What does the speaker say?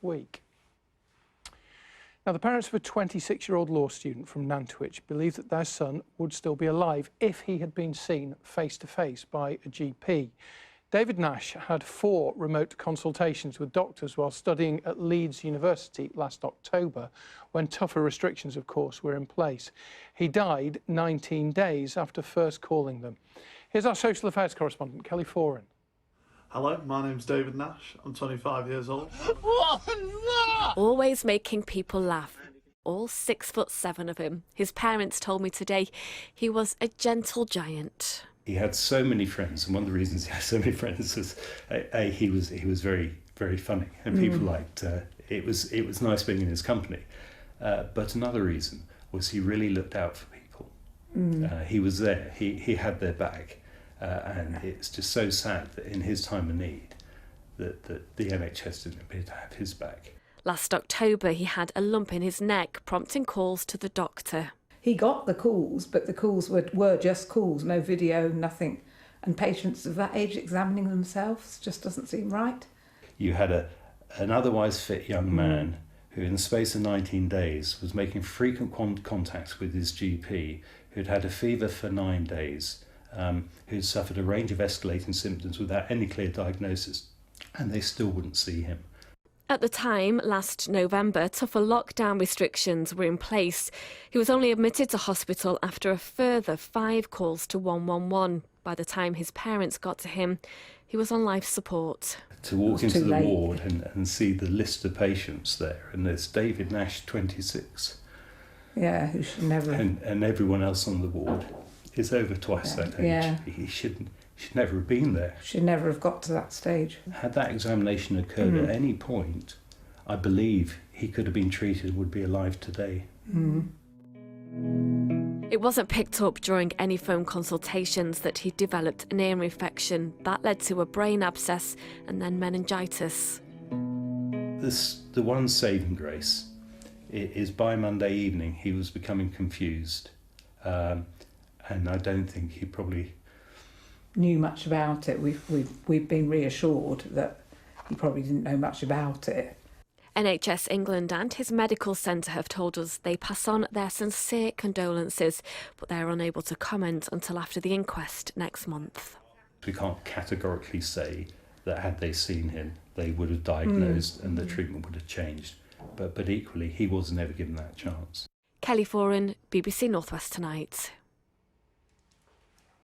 week. Now, the parents of a 26-year-old law student from Nantwich believe that their son would still be alive if he had been seen face-to-face by a GP. David Nash had 4 remote consultations with doctors while studying at Leeds University last October, when tougher restrictions, of course, were in place. He died 19 days after first calling them. Here's our social affairs correspondent, Kelly Foran. Hello, my name's David Nash. I'm 25 years old. Always making people laugh. All 6'7" of him. His parents told me today he was a gentle giant. He had so many friends, and one of the reasons he had so many friends was he was very, very funny, and people liked. It was nice being in his company. But another reason was he really looked out for people. He was there. He had their back. And it's just so sad that in his time of need that the NHS didn't appear to have his back. Last October he had a lump in his neck, prompting calls to the doctor. He got the calls, but the calls were just calls, no video, nothing. And patients of that age examining themselves just doesn't seem right. You had an otherwise fit young man who in the space of 19 days was making frequent contacts with his GP, who'd had a fever for 9 days, who'd suffered a range of escalating symptoms without any clear diagnosis, and they still wouldn't see him. At the time, last November, tougher lockdown restrictions were in place. He was only admitted to hospital after a further 5 calls to 111. By the time his parents got to him, he was on life support. To walk into the ward and see the list of patients there, and there's David Nash, 26. Yeah, who should never... And everyone else on the ward is over twice that age. Yeah. He should never have been there. Should never have got to that stage. Had that examination occurred at any point, I believe he could have been treated and would be alive today. It wasn't picked up during any phone consultations that he developed an ear infection that led to a brain abscess and then meningitis. The one saving grace is by Monday evening he was becoming confused. And I don't think he probably knew much about it. We've been reassured that he probably didn't know much about it. NHS England and his medical centre have told us they pass on their sincere condolences, but they're unable to comment until after the inquest next month. We can't categorically say that had they seen him, they would have diagnosed and the treatment would have changed. But equally, he was never given that chance. Kelly Foran, BBC North West Tonight.